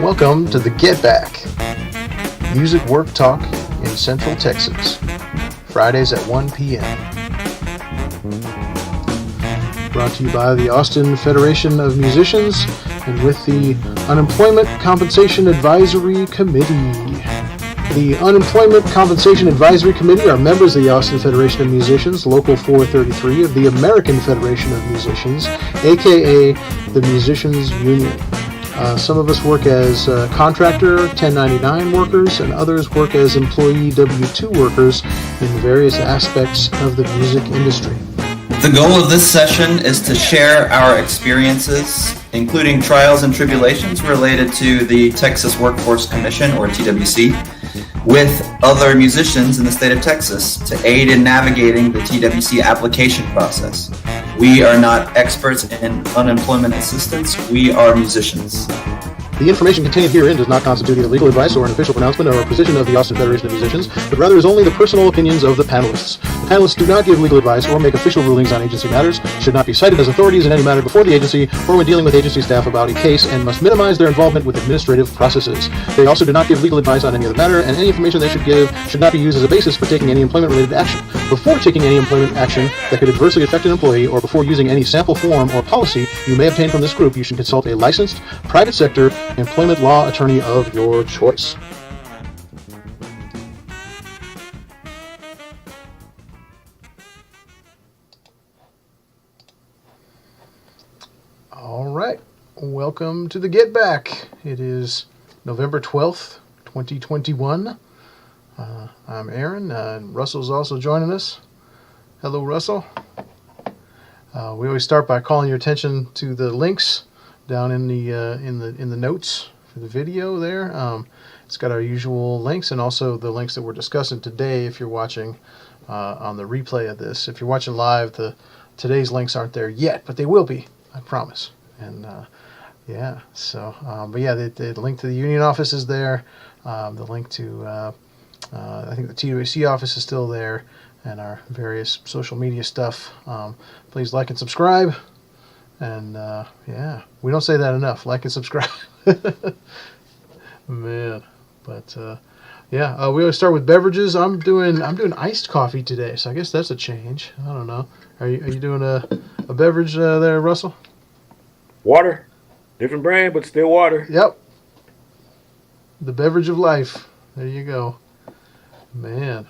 Welcome to the Get Back, music work talk in Central Texas, Fridays at 1 p.m. Brought to you by the Austin Federation of Musicians and with the Unemployment Compensation Advisory Committee. The Unemployment Compensation Advisory Committee are members of the Austin Federation of Musicians, Local 433 of the American Federation of Musicians, aka the Musicians Union. Some of us work as contractor 1099 workers, and others work as employee W-2 workers in various aspects of the music industry. The goal of this session is to share our experiences, including trials and tribulations related to the Texas Workforce Commission, or TWC, with other musicians in the state of Texas to aid in navigating the TWC application process. We are not experts in unemployment assistance. We are musicians. The information contained herein does not constitute either legal advice or an official pronouncement or a position of the Austin Federation of Musicians, but rather is only the personal opinions of the panelists. The panelists do not give legal advice or make official rulings on agency matters, should not be cited as authorities in any matter before the agency or when dealing with agency staff about a case, and must minimize their involvement with administrative processes. They also do not give legal advice on any other matter, and any information they should give should not be used as a basis for taking any employment-related action. Before taking any employment action that could adversely affect an employee, or before using any sample form or policy you may obtain from this group, you should consult a licensed, private sector, employment law attorney of your choice. All right, welcome to the Get Back. It is November 12th, 2021. I'm Aaron, and Russell's also joining us. Hello, Russell. We always start by calling your attention to the links down in the notes for the video there. It's got our usual links and also the links that we're discussing today if you're watching on the replay of this. If you're watching live, today's links aren't there yet, but they will be, I promise. And yeah, so, but yeah, the link to the union office is there. The link to, I think the TWC office is still there, and our various social media stuff. Please like and subscribe. And yeah, we don't say that enough. Like and subscribe. Man, but yeah, we always start with beverages. I'm doing iced coffee today, so I guess that's a change. I don't know. Are you doing a beverage there, Russell? Water, different brand, but still water. Yep. The beverage of life. There you go, man.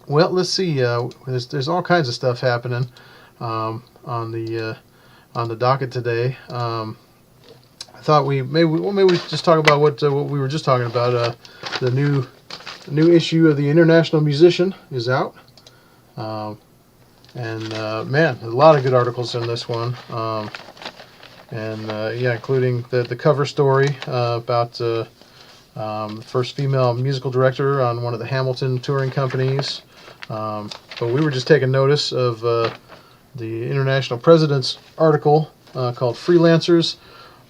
Well, let's see. There's all kinds of stuff happening on the docket today. I thought maybe we just talk about what we were just talking about. The new issue of the International Musician is out, and man, a lot of good articles in this one. And yeah, including the cover story about the first female musical director on one of the Hamilton touring companies. But we were just taking notice of the International President's article called "Freelancers: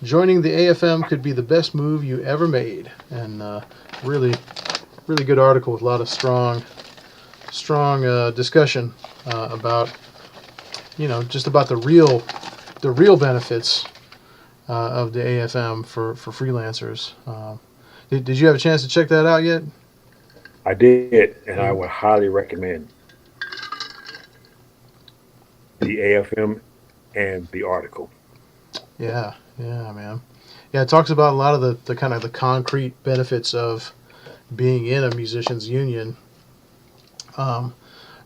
Joining the AFM Could Be the Best Move You Ever Made," and really good article with a lot of strong discussion about just about the real benefits of the AFM for freelancers. Did you have a chance to check that out yet? I did, and I would highly recommend the AFM and the article. Yeah, man. Yeah, it talks about a lot of the kind of the concrete benefits of being in a musician's union. Not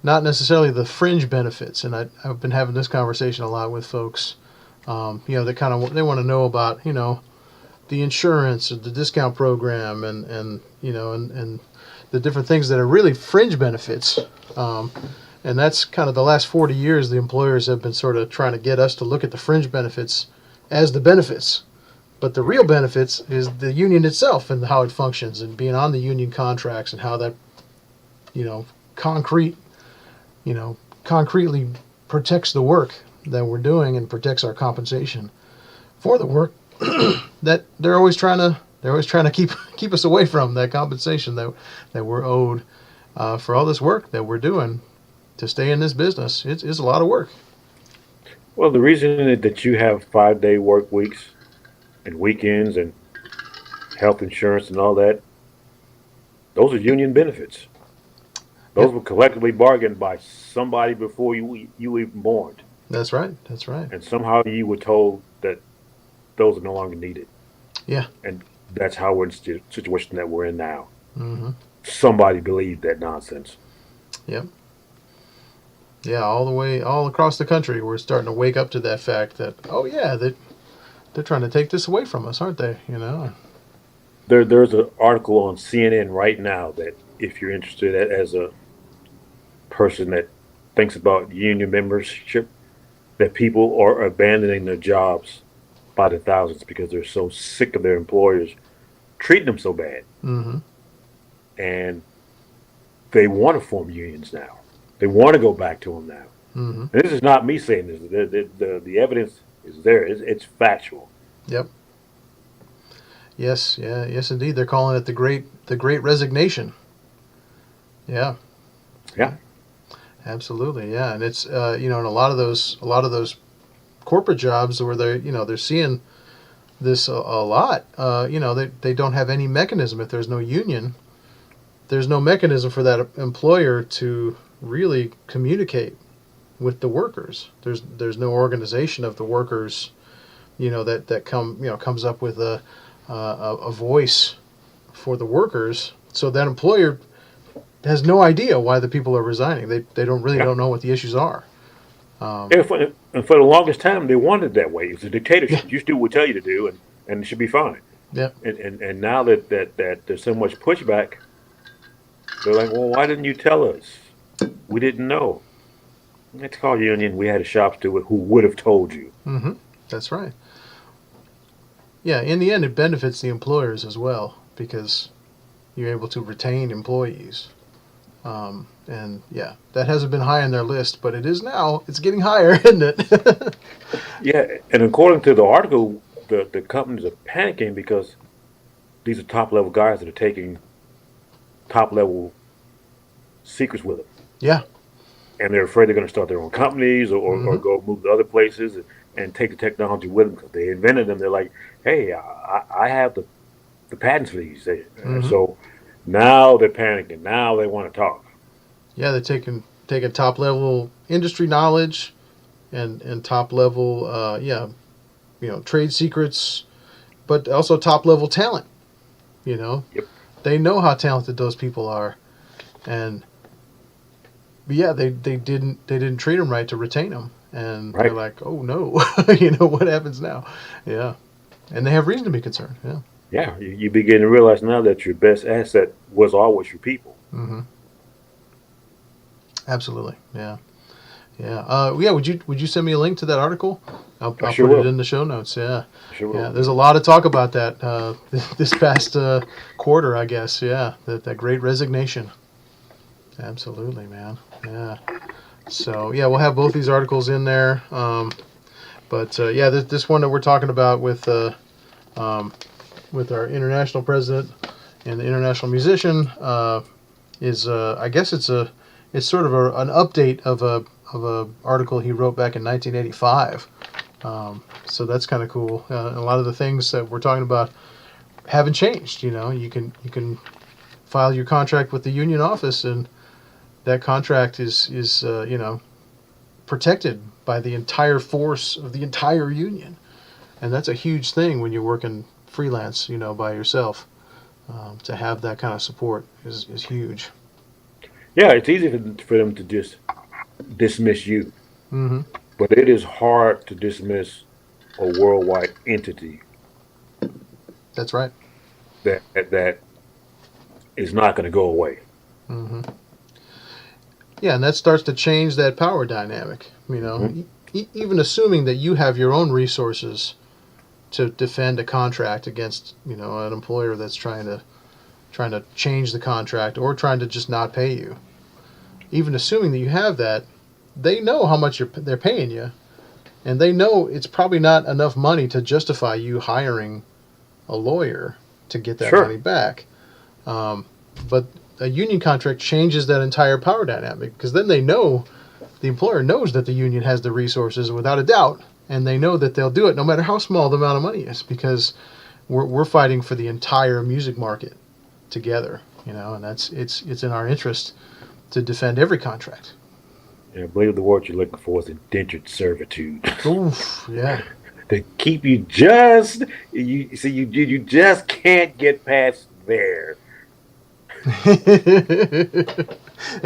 necessarily the fringe benefits, and I've been having this conversation a lot with folks. They want to know about the insurance or the discount program and the different things that are really fringe benefits. And that's kind of the last 40 years the employers have been sort of trying to get us to look at the fringe benefits as the benefits. But the real benefits is the union itself and how it functions and being on the union contracts and how that, concretely protects the work that we're doing and protects our compensation for the work that they're always trying to keep us away from, that compensation that we're owed for all this work that we're doing to stay in this business. It's a lot of work. Well, the reason that you have 5-day work weeks and weekends and health insurance and all that, those are union benefits. Those were collectively bargained by somebody before you were even born. That's right. That's right. And somehow you were told that those are no longer needed. Yeah. And that's how we're in the situation that we're in now. Mm-hmm. Somebody believed that nonsense. Yep. Yeah, all across the country, we're starting to wake up to that fact that, oh yeah, they're trying to take this away from us, aren't they? You know. There's an article on CNN right now that if you're interested as a person that thinks about union membership, that people are abandoning their jobs by the thousands because they're so sick of their employers treating them so bad. Mm-hmm. And they want to form unions now. They want to go back to them now. Mm-hmm. And this is not me saying this. The evidence is there. It's factual. Yep. Yes. Yeah. Yes, indeed. They're calling it the Great Resignation. Yeah. Yeah. Absolutely. Yeah, and it's in a lot of those corporate jobs where they're seeing this a lot. They don't have any mechanism. If there's no union, there's no mechanism for that employer to really communicate with the workers. There's no organization of the workers, that comes up with a voice for the workers. So that employer has no idea why the people are resigning. They don't know what the issues are. And for the longest time, they wanted it that way. It's a dictatorship. You just do what we tell you to do, and it should be fine. Yeah. And now that there's so much pushback, they're like, well, why didn't you tell us? We didn't know. Let's call union. We had a shop steward who would have told you. Mm-hmm. That's right. Yeah, in the end, it benefits the employers as well because you're able to retain employees. And yeah, that hasn't been high on their list, but it is now. It's getting higher, isn't it? Yeah, and according to the article, the companies are panicking because these are top level guys that are taking top level secrets with them. Yeah. And they're afraid they're going to start their own companies or go move to other places and take the technology with them because they invented them. They're like, hey, I have the patents for these. So now they're panicking. Now they want to talk. Yeah, they're taking top level industry knowledge and top level, trade secrets, but also top level talent. Yep. They know how talented those people are, but yeah, they didn't treat them right to retain them, and right. They're like, oh no, what happens now? Yeah, and they have reason to be concerned. Yeah. Yeah, you begin to realize now that your best asset was always your people. Mm-hmm. Absolutely. Yeah. Yeah. Would you send me a link to that article? I'll sure put will. it in the show notes. Yeah. Sure will. Yeah. There's a lot of talk about that this past quarter, I guess. Yeah. That Great Resignation. Absolutely, man. Yeah. So yeah, we'll have both these articles in there. This one that we're talking about with our international president and the international musician is I guess it's sort of an update of a article he wrote back in 1985. So that's kind of cool. A lot of the things that we're talking about haven't changed. You can file your contract with the union office, and that contract is protected by the entire force of the entire union, and that's a huge thing when you're working freelance, by yourself. To have that kind of support is huge. Yeah, it's easy for them to just dismiss you. Mm-hmm. But it is hard to dismiss a worldwide entity. That's right. That is not going to go away. Mm-hmm. Yeah, and that starts to change that power dynamic. Even assuming that you have your own resources to defend a contract against, an employer that's trying to change the contract or trying to just not pay you. Even assuming that you have that, they know how much they're paying you, and they know it's probably not enough money to justify you hiring a lawyer to get that money back. But a union contract changes that entire power dynamic, because then the employer knows that the union has the resources without a doubt, and they know that they'll do it no matter how small the amount of money is, because we're fighting for the entire music market together, and it's in our interest to defend every contract. And I believe the word you're looking for is indentured servitude. Oof, yeah. To keep you just you just can't get past there. They're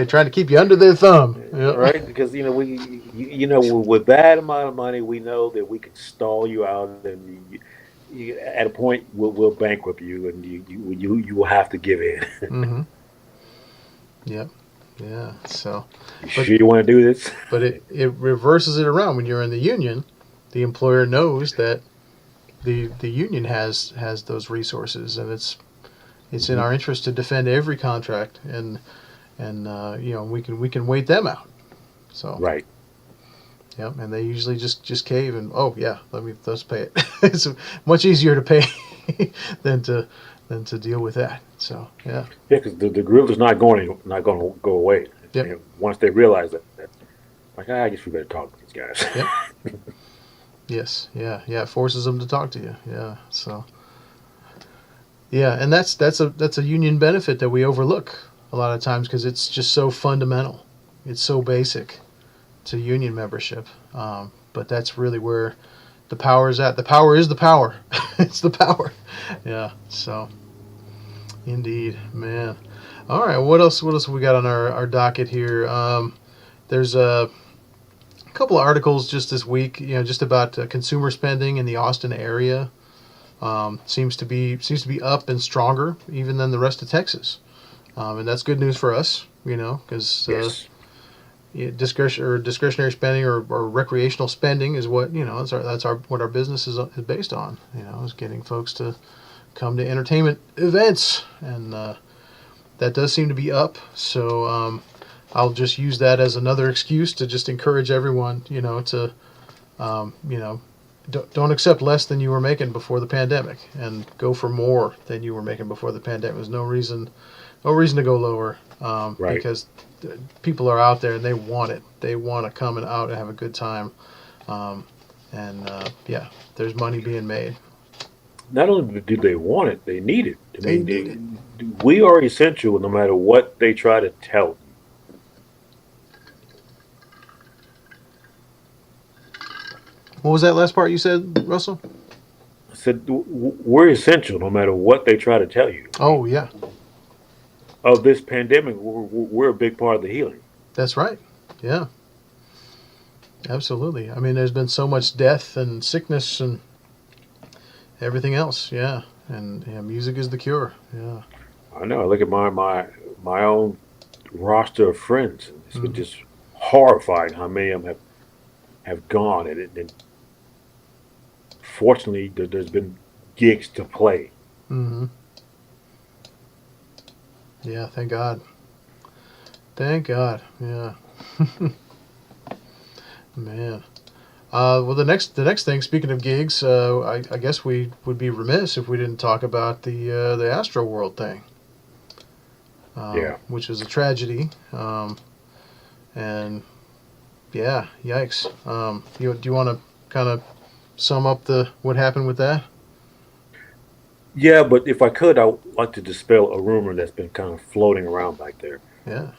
trying to keep you under their thumb. Yep. Right? Because with that amount of money, we know that we can stall you out, and at a point we'll bankrupt you, and you will have to give in. Mm-hmm. Yep. Yeah. So, You sure you want to do this? But it reverses it around. When you're in the union, the employer knows that the union has those resources, and it's Mm-hmm. in our interest to defend every contract, and we can wait them out. So Right. yeah, and they usually just cave and let's pay it. It's much easier to pay than to deal with that. So yeah. Yeah, because the guerrilla's not going to go away. Yep. And once they realize that, I guess we better talk to these guys. Yep. Yes. Yeah. Yeah. It forces them to talk to you. Yeah. So. Yeah, and that's a union benefit that we overlook a lot of times because it's just so fundamental. It's so basic to union membership. But that's really where the power is at. The power is the power. It's the power. Yeah. So, indeed, man. All right. What else have we got on our docket here? There's a couple of articles just this week. Just about consumer spending in the Austin area. Seems to be up and stronger even than the rest of Texas, and that's good news for us, because Yes. discretionary spending or recreational spending is what that's what our business is based on. Is getting folks to come to entertainment events, and that does seem to be up. So I'll just use that as another excuse to just encourage everyone, to don't accept less than you were making before the pandemic, and go for more than you were making before the pandemic. There's no reason to go lower, Right. because people are out there and they want it. They want to come out and have a good time, there's money being made. Not only do they want it, they need it. They need it. We are essential no matter what they try to tell you. What was that last part you said, Russell? I said we're essential no matter what they try to tell you. Oh yeah, Of this pandemic, we're a big part of the healing. that's right. Yeah, absolutely. I mean, there's been so much death and sickness and everything else. Yeah, and music is the cure. Yeah. I know. I look at my own roster of friends, and it's been Mhm. just horrifying how many of them have gone. And fortunately, there's been gigs to play. Mm-hmm. Yeah. Thank God. Thank God. Yeah. Man. Well, the next thing. Speaking of gigs, I guess we would be remiss if we didn't talk about the Astro World thing. Yeah. Which is a tragedy. And yeah, yikes. Do you want to kind of sum up what happened with that? Yeah, but if I could, I would like to dispel a rumor that's been kind of floating around back there. Yeah.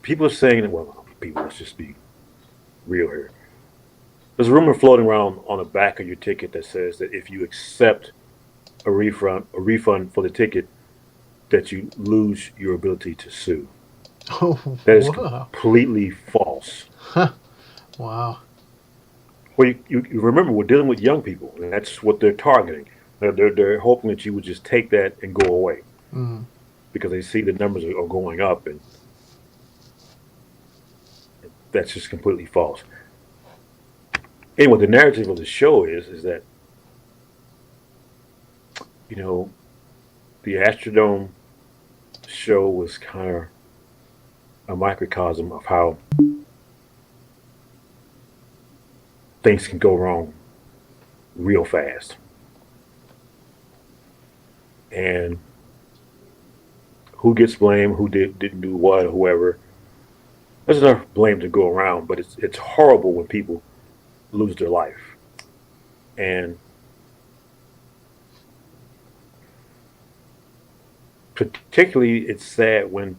People are saying, well, people, let's just be real here. There's a rumor floating around on the back of your ticket that says that if you accept a refund for the ticket, that you lose your ability to sue. Oh, That is wow. completely false. Wow. Well, you remember we're dealing with young people, and that's what they're targeting. They're hoping that you would just take that and go away Mm. because they see the numbers are going up, and that's just completely false. Anyway, the narrative of the show is that the Astrodome show was kind of a microcosm of how things can go wrong real fast. And who gets blamed, who didn't do what, or whoever. There's enough blame to go around, but it's horrible when people lose their life. And particularly it's sad when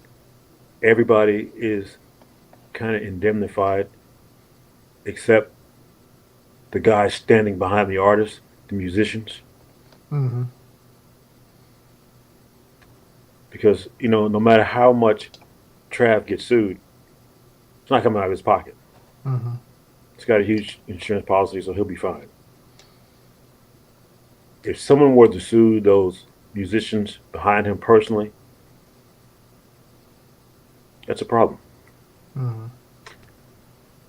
everybody is kind of indemnified except the guys standing behind the artists, the musicians. Mm-hmm. Because, no matter how much Trav gets sued, it's not coming out of his pocket. Mm-hmm. He's got a huge insurance policy, so he'll be fine. If someone were to sue those musicians behind him personally, that's a problem. Mm-hmm.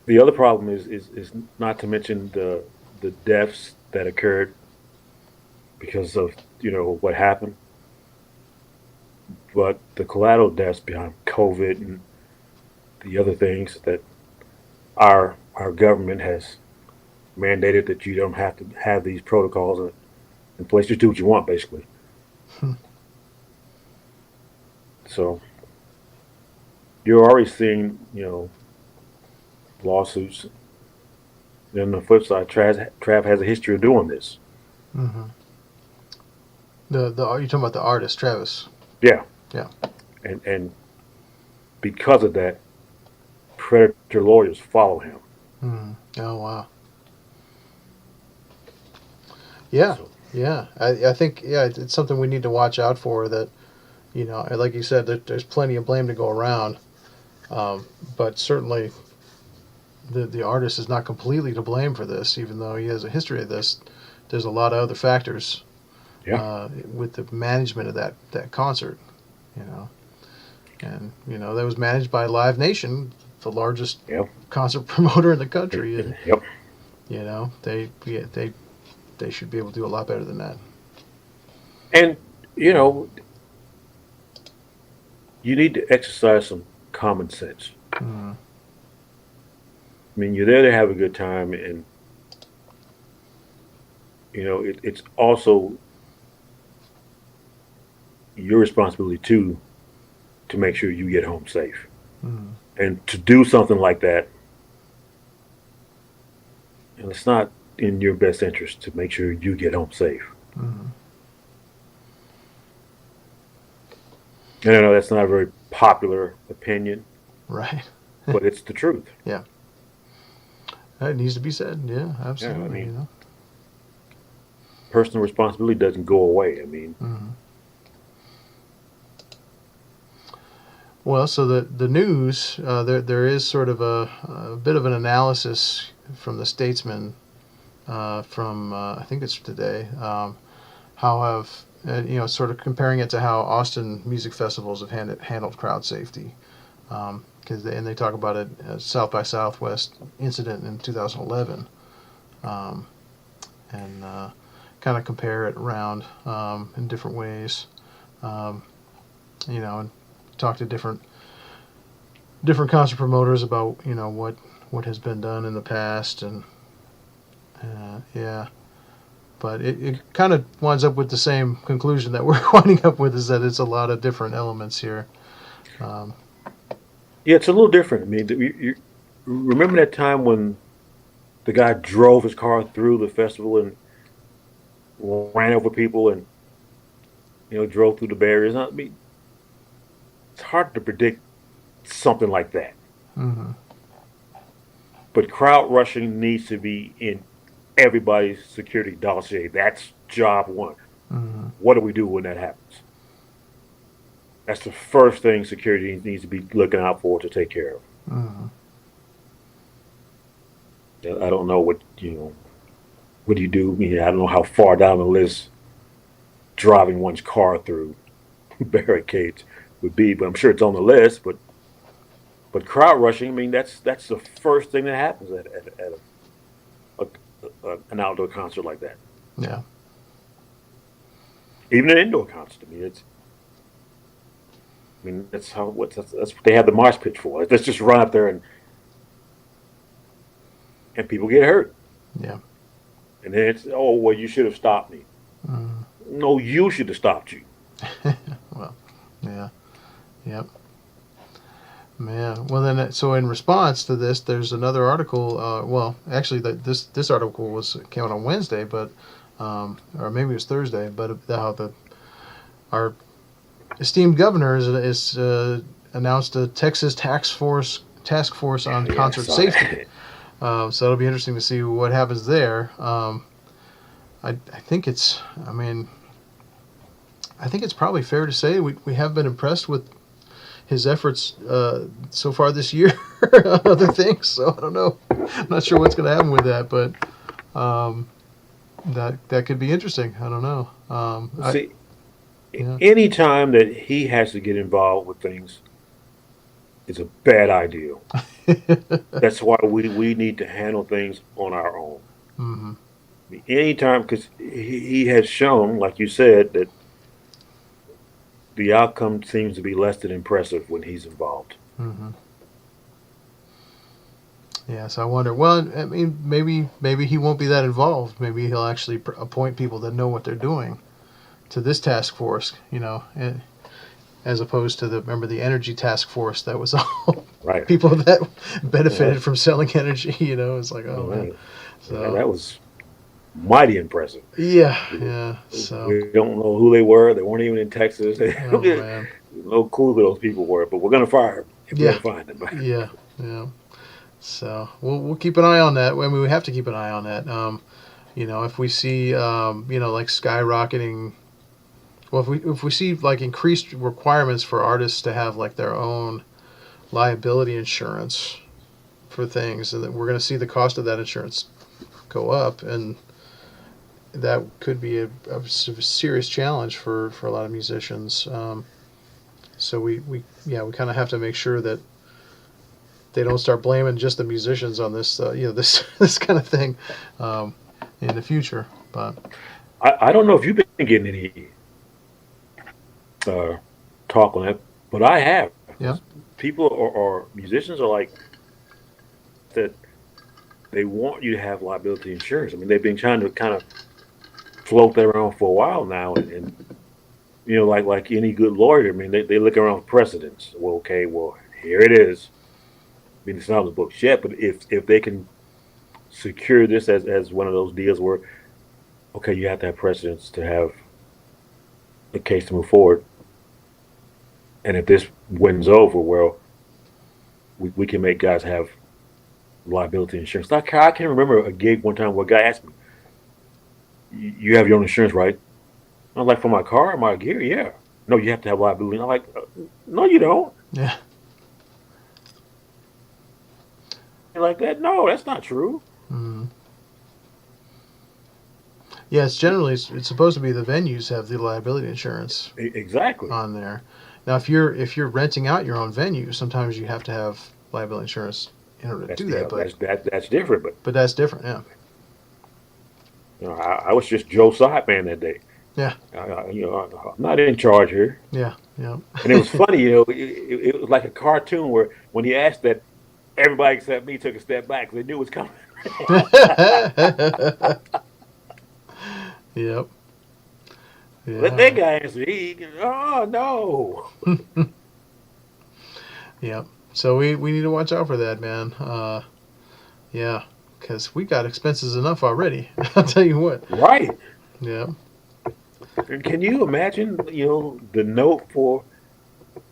The other problem is not to mention the deaths that occurred because of what happened, but the collateral deaths behind COVID and the other things that our government has mandated that you don't have to have these protocols in place. Just do what you want, basically. Hmm. So you're already seeing, lawsuits. Then on the flip side, Trav has a history of doing this. Mm-hmm. You're talking about the artist, Travis. Yeah. Yeah. And because of that, predator lawyers follow him. Mm. Oh wow. Yeah. So, Yeah. I think it's something we need to watch out for. That like you said, there's plenty of blame to go around, but certainly the artist is not completely to blame for this, even though he has a history of this. There's a lot of other factors with the management of that concert, and that was managed by Live Nation, the largest concert promoter in the country. And, Yep. They should be able to do a lot better than that. And you need to exercise some common sense. Mm. I mean, you're there to have a good time, and it's also your responsibility too to make sure you get home safe. Mm. And to do something like that, it's not in your best interest to make sure you get home safe. Mm. And I know that's not a very popular opinion, Right. but it's the truth. Yeah. It needs to be said. Yeah, absolutely. Yeah, I mean, personal responsibility doesn't go away. I mean, Mm. Well, so the news, there is sort of a bit of an analysis from the Statesman from I think it's today. How have sort of comparing it to how Austin music festivals have handled crowd safety, because they talk about it as South by Southwest incident in 2011, and kind of compare it around in different ways, and talk to different concert promoters about what has been done in the past, and but it kind of winds up with the same conclusion that we're winding up with, is that it's a lot of different elements here. Yeah, it's a little different. I mean, you remember that time when the guy drove his car through the festival and ran over people and drove through the barriers? I mean, it's hard to predict something like that. Mm-hmm. But crowd rushing needs to be in everybody's security dossier. That's job one. Mm-hmm. What do we do when that happens? That's the first thing security needs to be looking out for to take care of. Mm-hmm. I don't know what what do you do? I mean, I don't know how far down the list driving one's car through barricades would be, but I'm sure it's on the list. But crowd rushing, I mean, that's the first thing that happens at an outdoor concert like that. Yeah. Even an indoor concert. That's what they have the mosh pit for. Let's just run up there and people get hurt. Yeah. And then it's, oh, well, you should have stopped me. Mm. No, you should have stopped you. Well, yeah. Yep. Man. Well, then, so in response to this, there's another article. Well, actually, this article came out on Wednesday, but or maybe it was Thursday. But how our esteemed governor is announced a Texas task force on Yeah, I concert saw safety. that. So it'll be interesting to see what happens there. I think it's. I mean, I think it's probably fair to say we have been impressed with his efforts so far this year on other things. So I don't know. I'm not sure what's going to happen with that, but that could be interesting. I don't know. See, Yeah. any time that he has to get involved with things, it's a bad idea. That's why we need to handle things on our own. Hmm. Anytime, because he has shown, like you said, that the outcome seems to be less than impressive when he's involved. Hmm. Yeah, so I wonder. Well, I mean, maybe he won't be that involved. Maybe he'll actually appoint people that know what they're doing to this task force. As opposed to remember the energy task force that was all Right. people that benefited Right. from selling energy. It's like, oh man. Right. So That was mighty impressive. yeah. So We don't know who they were. They weren't even in Texas. oh man. No clue who those people were, but we're going to fire them if we Yeah. can find them. Yeah. So we'll keep an eye on that. I mean, we have to keep an eye on that. If we see like skyrocketing. Well, if we see like increased requirements for artists to have like their own liability insurance for things, and then we're going to see the cost of that insurance go up, and that could be a serious challenge for a lot of musicians. So we kind of have to make sure that they don't start blaming just the musicians on this this kind of thing in the future. But I don't know if you've been getting any talk on that, but I have. yeah. People or musicians are like that. They want you to have liability insurance. I mean, they've been trying to kind of float that around for a while now, and like any good lawyer, I mean, they look around for precedents. Well, okay, well, here it is. I mean, it's not on the books yet, but if they can secure this as one of those deals where, okay, you have to have precedents to have a case to move forward, and if this wins over, well, we can make guys have liability insurance. I can remember a gig one time where a guy asked me, "You have your own insurance, right?" I was like, "For my car, my gear, yeah." No, you have to have liability. I'm like, "No, you don't." Yeah. You're like that? No, that's not true. Mm. Yeah, it's supposed to be the venues have the liability insurance Exactly. on there. Now, if you're renting out your own venue, sometimes you have to have liability insurance in order to do that. But That's different. But that's different. Yeah. I was just Joe Sideman that day. Yeah. I'm not in charge here. Yeah. And it was funny, it was like a cartoon where when he asked that, everybody except me took a step back because they knew it was coming. Yep. Yeah. Let that guy answer. Oh no. Yep. So we need to watch out for that, man. Yeah, because we got expenses enough already. I'll tell you what. Right. Yeah. And can you imagine, the note for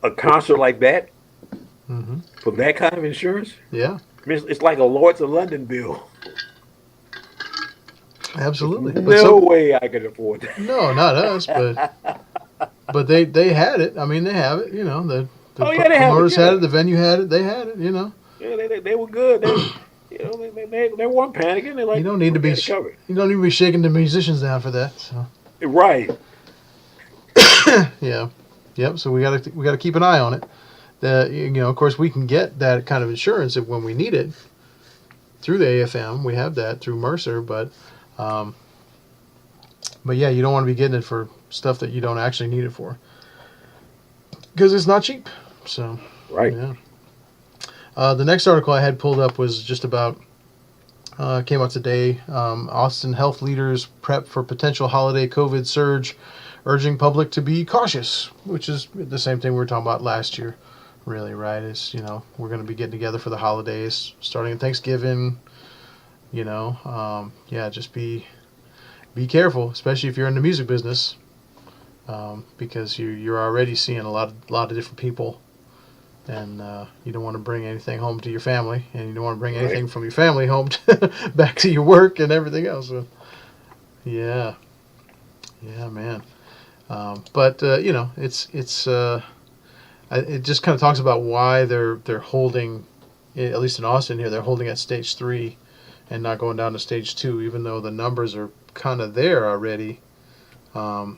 a concert like that Mm-hmm. for that kind of insurance? Yeah. I mean, it's like a Lords of London bill. Absolutely. No way I could afford that. No, not us, but they had it. I mean, they have it. The Oh, yeah, they have it, promoters had yeah. it. The venue had it. They had it. Yeah, they were good. They weren't panicking. They like You don't need to we be got it covered. you don't need to be shaking the musicians down for that. So Right. yeah, yep. So we gotta keep an eye on it. Of course, we can get that kind of insurance when we need it through the AFM. We have that through Mercer, but yeah, you don't want to be getting it for stuff that you don't actually need it for because it's not cheap. So Right. yeah. The next article I had pulled up was just about came out today. Austin health leaders prep for potential holiday COVID surge, urging public to be cautious, which is the same thing we were talking about last year. Really, right? We're going to be getting together for the holidays, starting at Thanksgiving. Just be careful, especially if you're in the music business. because you're already seeing a lot of different people, and you don't want to bring anything home to your family, and you don't want to bring Right. anything from your family home back to your work and everything else. So, yeah, man. But it just kind of talks about why they're holding, at least in Austin here, they're holding at stage 3 and not going down to stage 2, even though the numbers are kind of there already. I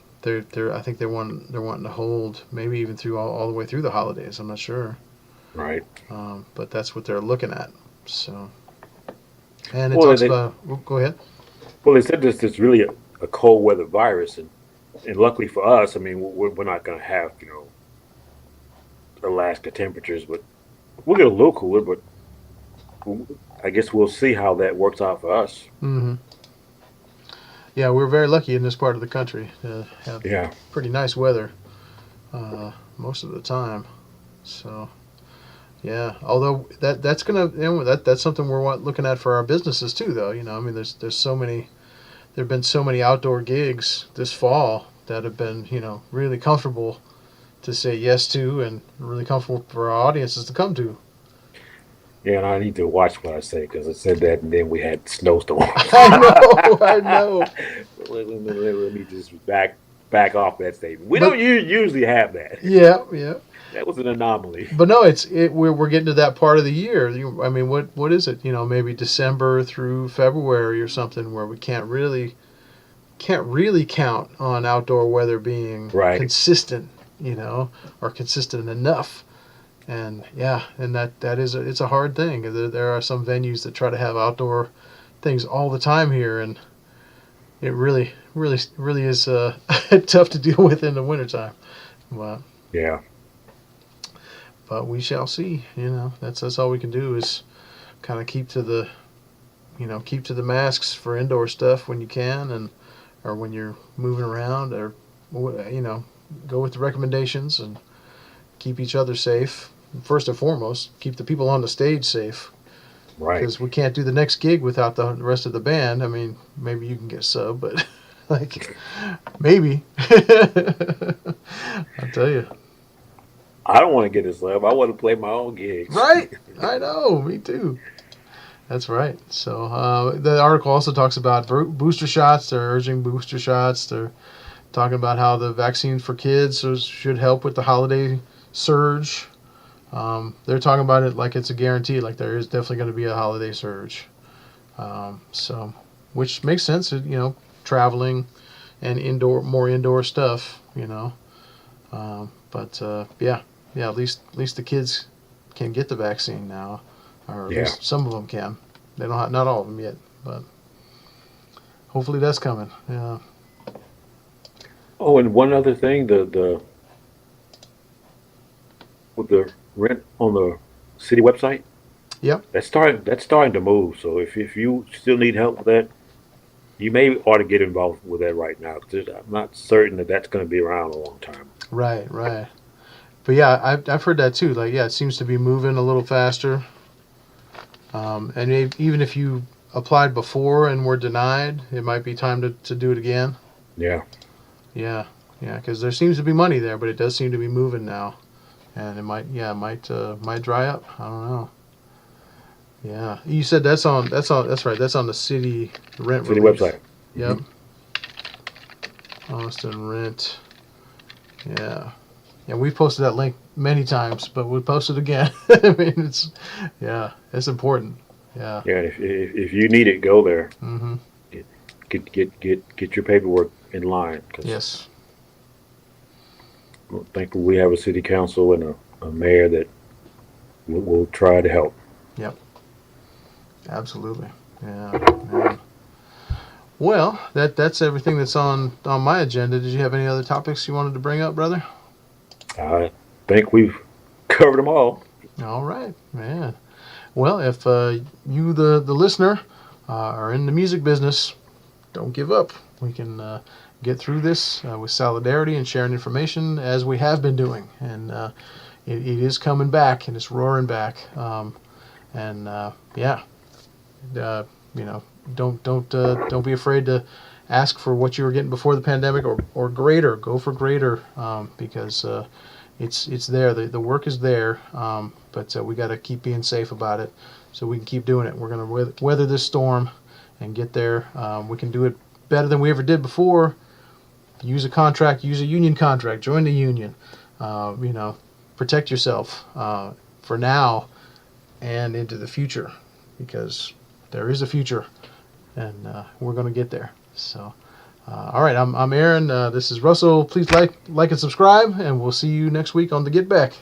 think they're wanting to hold maybe even through all the way through the holidays. I'm not sure, Right. but that's what they're looking at. So, and it Well, talks they, about. Go ahead. well, they said this is really a cold weather virus, and luckily for us, I mean, we're not going to have Alaska temperatures, but we'll get a little cooler. But I guess we'll see how that works out for us. Mm-hmm. Yeah, we're very lucky in this part of the country to have Yeah. pretty nice weather most of the time. So, yeah. Although that's something we're looking at for our businesses too, though. I mean, there've been so many outdoor gigs this fall that have been really comfortable to say yes to, and really comfortable for our audiences to come to. Yeah, and I need to watch what I say because I said that, and then we had snowstorms. I know. Let me just back off that statement. We But don't usually have that. yeah. That was an anomaly. But no, we're getting to that part of the year. I mean, what is it? Maybe December through February or something, where we can't really count on outdoor weather being Right. consistent, or consistent enough. And it's a hard thing. There are some venues that try to have outdoor things all the time here, and it really is tough to deal with in the wintertime. But Yeah. we shall see. That's all we can do is kind of keep to the masks for indoor stuff when you can, or when you're moving around, or go with the recommendations and keep each other safe. First and foremost, keep the people on the stage safe, Right. because we can't do the next gig without the rest of the band. I mean, maybe you can get a sub, but maybe. I'll tell you. I don't want to get this love. I want to play my own gigs. Right. I know. Me too. That's right. So the article also talks about booster shots. They're urging booster shots. They're talking about how the vaccine for kids should help with the holiday surge. They're talking about it like it's a guarantee, like there is definitely going to be a holiday surge. Which makes sense, traveling and more indoor stuff, but at least the kids can get the vaccine now, or at least some of them can. They don't have, not all of them yet, but hopefully that's coming. Yeah. Oh, and one other thing, with the rent on the city website. Yep. That's starting to move. So if you still need help with that, you may ought to get involved with that right now, because I'm not certain that that's going to be around a long time. Right. But yeah, I've heard that too. Like, yeah, it seems to be moving a little faster. And even if you applied before and were denied, it might be time to do it again. Yeah. Yeah, because there seems to be money there, but it does seem to be moving now, and it might dry up. I don't know. Yeah, you said that's right. That's on the city rent City relief. website. Yep. Austin rent. Yeah. Yeah, we've posted that link many times, but we'll post it again. I mean, it's important. Yeah. Yeah. If you need it, go there. Mm-hmm. Get your paperwork in line. Yes. Thankfully, we have a city council and a mayor that will try to help. Yep. Absolutely. Yeah. Well, that's everything that's on my agenda. Did you have any other topics you wanted to bring up, brother? I think we've covered them all. All right, man. Well, if you, the listener, are in the music business, don't give up. We can get through this with solidarity and sharing information, as we have been doing. And it is coming back, and it's roaring back. Don't be afraid to ask for what you were getting before the pandemic, or greater. Go for greater, because it's there. The work is there, but we got to keep being safe about it, so we can keep doing it. We're going to weather this storm and get there. We can do it better than we ever did before. Use a contract. Use a union contract. Join the union. Protect yourself for now and into the future, because there is a future, and we're going to get there. So, all right, I'm Aaron. This is Russell. Please like and subscribe, and we'll see you next week on the Get Back.